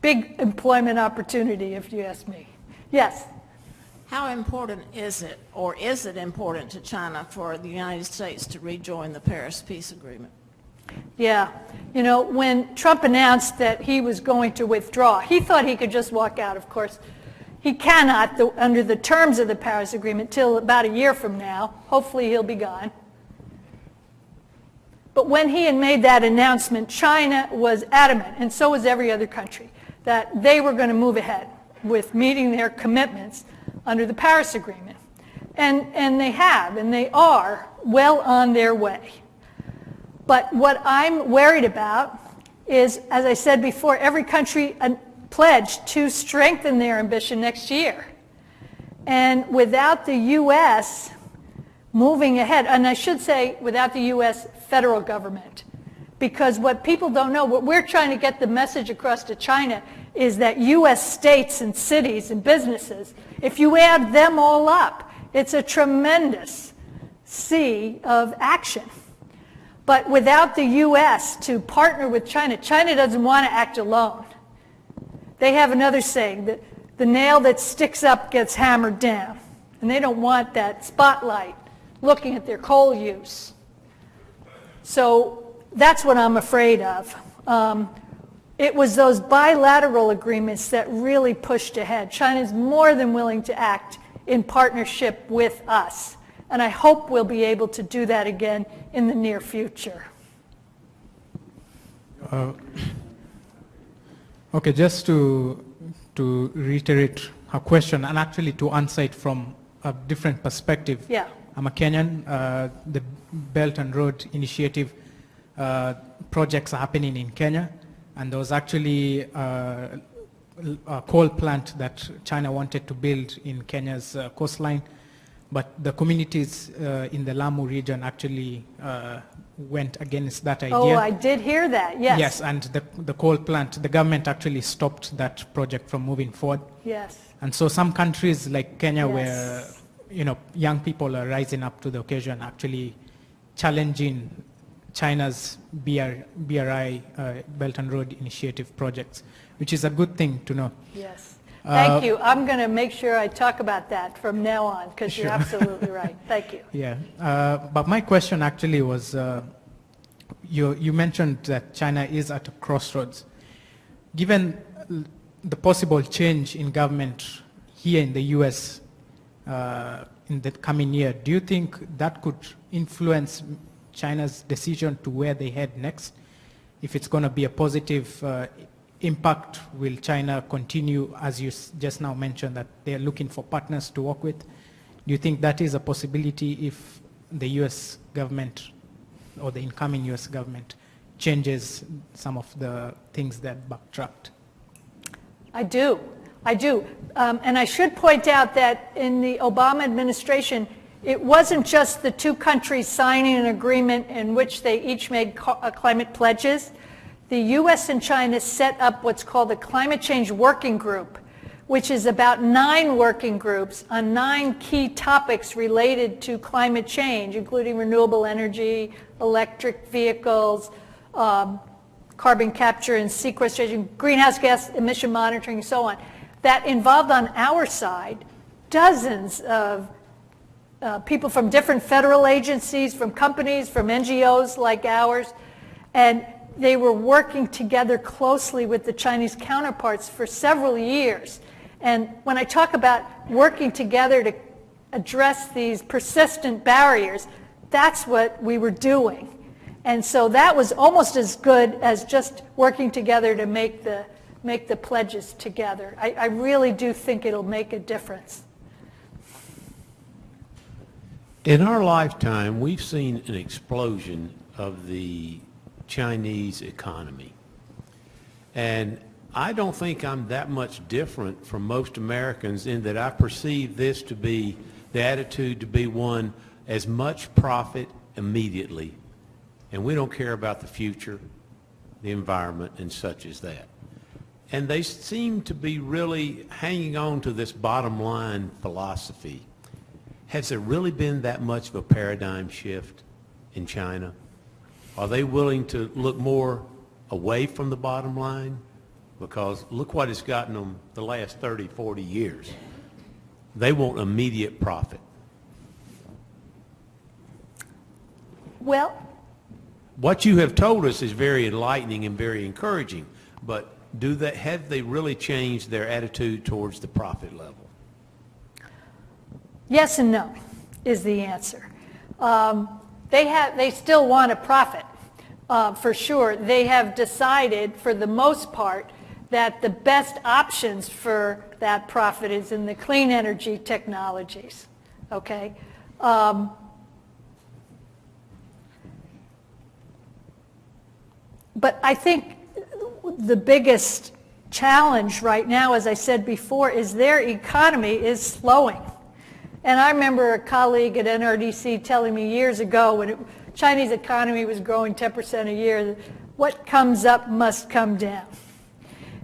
big employment opportunity, if you ask me. Yes? How important is it, or is it important to China for the United States to rejoin the Paris Peace Agreement? Yeah. You know, when Trump announced that he was going to withdraw, he thought he could just walk out, of course. He cannot, under the terms of the Paris Agreement, till about a year from now. Hopefully he'll be gone. But when he had made that announcement, China was adamant, and so was every other country, that they were going to move ahead with meeting their commitments under the Paris Agreement. And they have, and they are well on their way. But what I'm worried about is, as I said before, every country pledged to strengthen their ambition next year. And without the U.S. moving ahead, and I should say without the U.S. federal government, because what people don't know, what we're trying to get the message across to China is that U.S. states and cities and businesses, if you add them all up, it's a tremendous sea of action. But without the U.S. to partner with China, China doesn't want to act alone. They have another saying, that the nail that sticks up gets hammered down. And they don't want that spotlight looking at their coal use. So that's what I'm afraid of. It was those bilateral agreements that really pushed ahead. China's more than willing to act in partnership with us. And I hope we'll be able to do that again in the near future. Okay, just to reiterate her question, and actually to answer it from a different perspective. Yeah. I'm a Kenyan. The Belt and Road Initiative projects are happening in Kenya, and there was actually a coal plant that China wanted to build in Kenya's coastline, but the communities in the Lamu region actually went against that idea. Oh, I did hear that, yes. Yes, and the coal plant, the government actually stopped that project from moving forward. Yes. And so some countries like Kenya, Yes. where young people are rising up to the occasion, actually challenging China's BRI, Belt and Road Initiative projects, which is a good thing to know. Yes. Thank you. I'm going to make sure I talk about that from now on, because you're absolutely right. Thank you. Yeah, but my question actually was, you mentioned that China is at a crossroads. Given the possible change in government here in the US in the coming year, do you think that could influence China's decision to where they head next? If it's going to be a positive impact, will China continue, as you just now mentioned, that they're looking for partners to work with? Do you think that is a possibility if the US government or the incoming US government changes some of the things that backtracked? I do. And I should point out that in the Obama administration, it wasn't just the two countries signing an agreement in which they each made climate pledges. The U.S. and China set up what's called the Climate Change Working Group, which is about 9 working groups on 9 key topics related to climate change, including renewable energy, electric vehicles, carbon capture and sequestration, greenhouse gas emission monitoring, and so on, that involved on our side dozens of people from different federal agencies, from companies, from NGOs like ours, and they were working together closely with the Chinese counterparts for several years. And when I talk about working together to address these persistent barriers, that's what we were doing. And so that was almost as good as just working together to make the pledges together. I really do think it'll make a difference. In our lifetime, we've seen an explosion of the Chinese economy. And I don't think I'm that much different from most Americans in that I perceive this to be, the attitude to be one, as much profit immediately. And we don't care about the future, the environment, and such as that. And they seem to be really hanging on to this bottom line philosophy. Has there really been that much of a paradigm shift in China? Are they willing to look more away from the bottom line? Because look what it's gotten them the last 30, 40 years. They want immediate profit. Well, what you have told us is very enlightening and very encouraging, but have they really changed their attitude towards the profit level? yes and no is the answer. They still want a profit, for sure. They have decided, for the most part, that the best options for that profit is in the clean energy technologies, okay? But I think the biggest challenge right now, as I said before, is their economy is slowing. And I remember a colleague at NRDC telling me years ago when Chinese economy was growing 10% a year, what comes up must come down.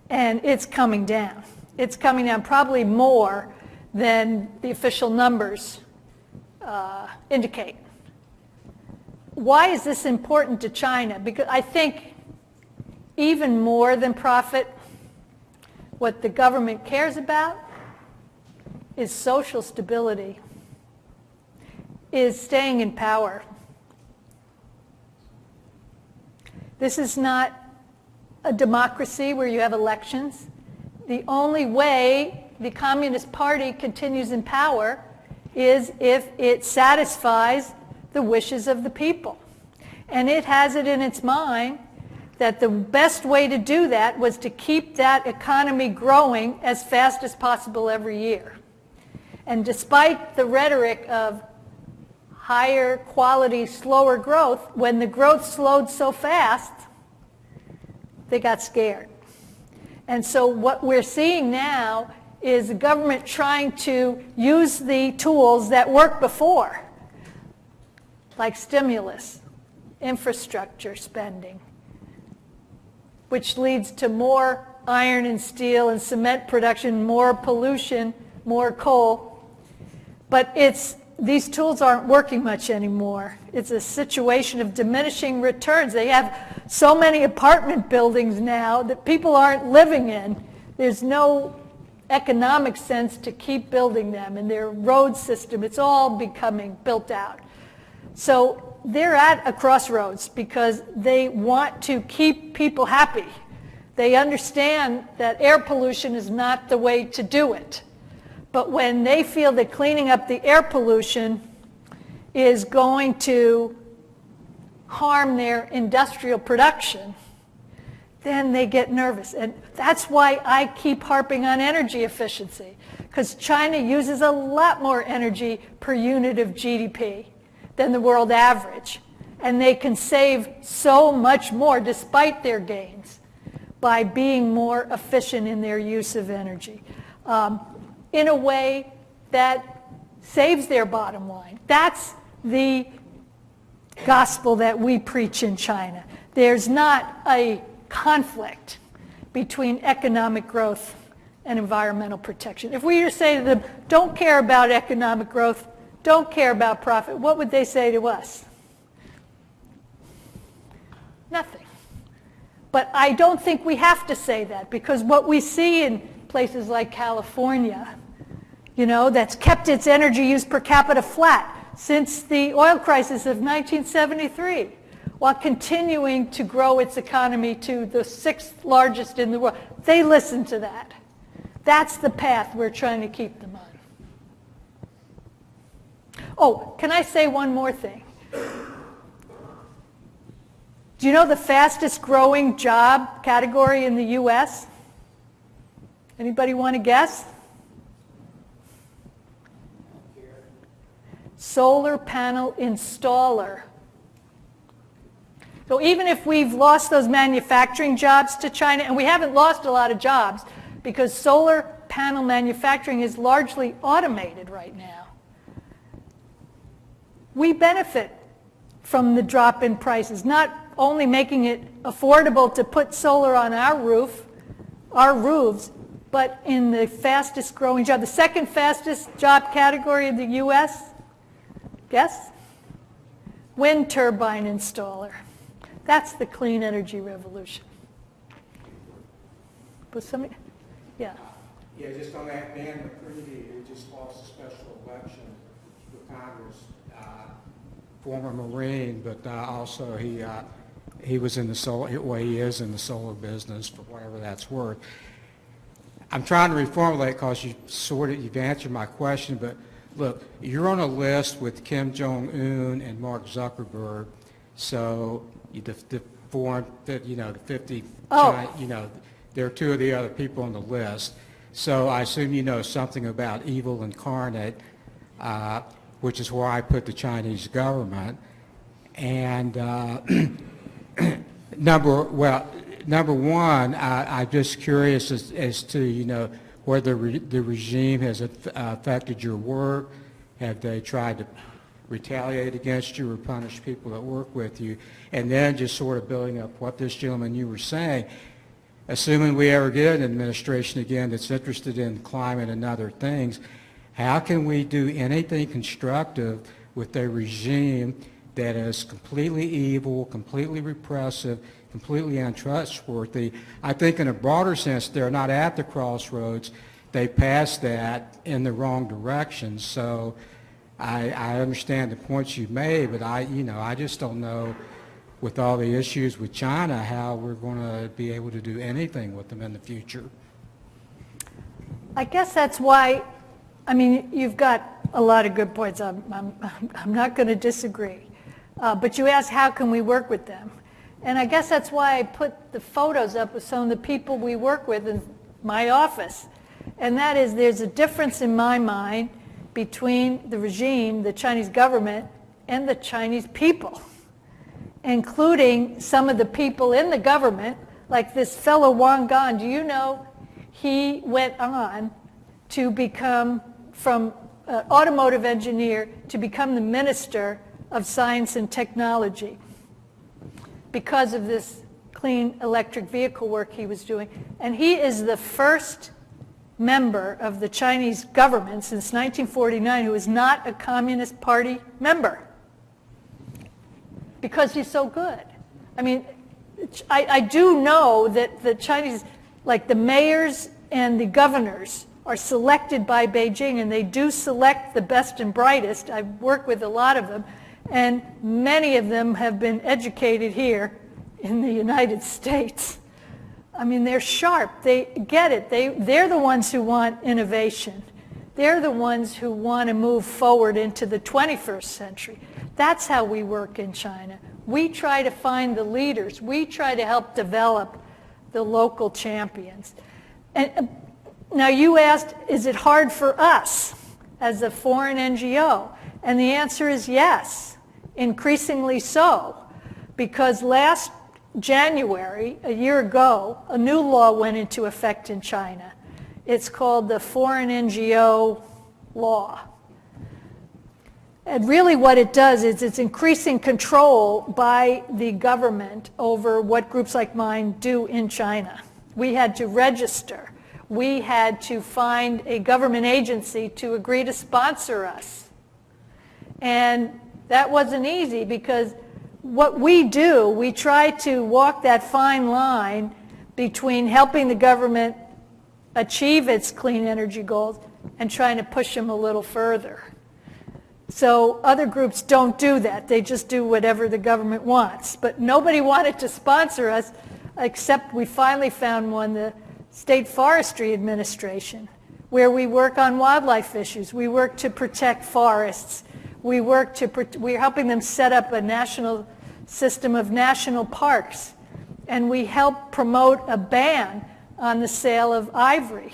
And it's coming down. It's coming down probably more than the official numbers indicate. Why is this important to China? Because I think even more than profit, what the government cares about is social stability, is staying in power. This is not a democracy where you have elections. The only way the Communist Party continues in power is if it satisfies the wishes of the people. And it has it in its mind that the best way to do that was to keep that economy growing as fast as possible every year. And despite the rhetoric of higher quality, slower growth, when the growth slowed so fast, they got scared. And so what we're seeing now is the government trying to use the tools that worked before, like stimulus, infrastructure spending, which leads to more iron and steel and cement production, more pollution, more coal. But these tools aren't working much anymore. It's a situation of diminishing returns. They have so many apartment buildings now that people aren't living in. There's no economic sense to keep building them, and their road system, it's all becoming built out. So they're at a crossroads because they want to keep people happy. They understand that air pollution is not the way to do it. But when they feel that cleaning up the air pollution is going to harm their industrial production, then they get nervous. And that's why I keep harping on energy efficiency, because China uses a lot more energy per unit of GDP than the world average. And they can save so much more, despite their gains, by being more efficient in their use of energy. In a way that saves their bottom line. That's the gospel that we preach in China. There's not a conflict between economic growth and environmental protection. If we were to say to them, don't care about economic growth, don't care about profit, what would they say to us? Nothing. But I don't think we have to say that, because what we see in places like California, that's kept its energy use per capita flat since the oil crisis of 1973, while continuing to grow its economy to the 6th largest in the world. They listen to that. That's the path we're trying to keep them on. Oh, can I say one more thing? Do you know the fastest growing job category in the U.S.? Anybody want to guess? Solar panel installer. So even if we've lost those manufacturing jobs to China, and we haven't lost a lot of jobs because solar panel manufacturing is largely automated right now, we benefit from the drop in prices, not only making it affordable to put solar on our roofs, but in the fastest growing job, the second fastest job category in the U.S., guess? Wind turbine installer. That's the clean energy revolution. Was somebody? Yeah. Yeah, just on that, Dan McCready, who just lost a special election for Congress, former Marine, but also he was in the solar, well, he is in the solar business for whatever that's worth. I'm trying to reformulate because you've answered my question, but look, you're on a list with Kim Jong-un and Mark Zuckerberg, so the 50, They're two of the other people on the list. So I assume you know something about evil incarnate, which is where I put the Chinese government. And number one, I'm just curious as to, you know, whether the regime has affected your work. Have they tried to retaliate against you or punish people that work with you? And then just sort of building up what this gentleman you were saying, assuming we ever get an administration again that's interested in climate and other things, how can we do anything constructive with a regime that is completely evil, completely repressive, completely untrustworthy? I think in a broader sense, they're not at the crossroads. They passed that in the wrong direction. So I understand the points you made, but I just don't know, with all the issues with China, how we're going to be able to do anything with them in the future. I guess that's why, I mean, you've got a lot of good points. I'm not going to disagree. But you asked, how can we work with them? And I guess that's why I put the photos up of some of the people we work with in my office. And that is, there's a difference in my mind between the regime, the Chinese government, and the Chinese people, including some of the people in the government, like this fellow Wang Gan. Do you know he went on to become, from automotive engineer, to become the Minister of Science and Technology because of this clean electric vehicle work he was doing. And he is the first member of the Chinese government since 1949 who is not a Communist Party member because he's so good. I mean, I do know that the Chinese, like the mayors and the governors, are selected by Beijing, and they do select the best and brightest. I've worked with a lot of them, and many of them have been educated here in the United States. I mean, they're sharp. They get it. They're the ones who want innovation. They're the ones who want to move forward into the 21st century. That's how we work in China. We try to find the leaders. We try to help develop the local champions. And now you asked, is it hard for us as a foreign NGO? And the answer is yes, increasingly so, because last January, a year ago, a new law went into effect in China. It's called the Foreign NGO Law. And really what it does is it's increasing control by the government over what groups like mine do in China. We had to register. We had to find a government agency to agree to sponsor us. And that wasn't easy because what we do, we try to walk that fine line between helping the government achieve its clean energy goals and trying to push them a little further. So other groups don't do that. They just do whatever the government wants. But nobody wanted to sponsor us except we finally found one, the State Forestry Administration, where we work on wildlife issues. We work to protect forests. We're helping them set up a national system of national parks. And we help promote a ban on the sale of ivory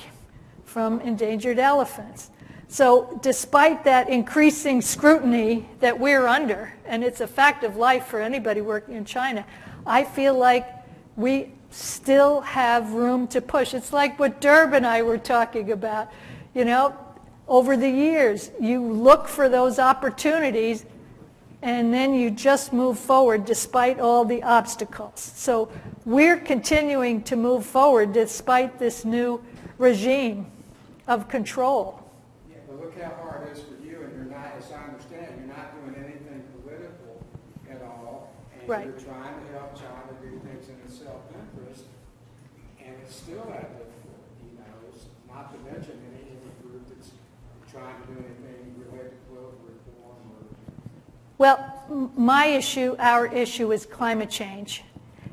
from endangered elephants. So despite that increasing scrutiny that we're under, and it's a fact of life for anybody working in China, I feel like we still have room to push. It's like what Derb and I were talking about. You know, over the years, you look for those opportunities and then you just move forward despite all the obstacles. So we're continuing to move forward despite this new regime of control. Yeah, but look how hard it is for you, and you're not, as I understand, you're not doing anything political at all, and Right. you're trying to help China do things in its self-interest, and it's still that difficult, you know, not to mention any group that's trying to do anything related to political reform or... Well, my issue, our issue is climate change.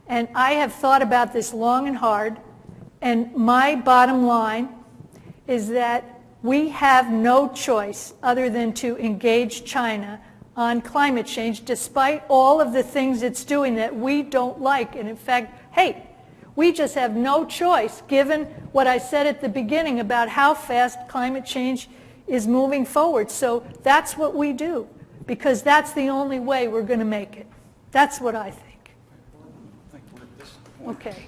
And I have thought about this long and hard, and my bottom line is that we have no choice other than to engage China on climate change, despite all of the things it's doing that we don't like. And in fact, hey, We just have no choice, given what I said at the beginning about how fast climate change is moving forward. So that's what we do, because that's the only way we're going to make it. That's what I think. I think we're at this point. Okay.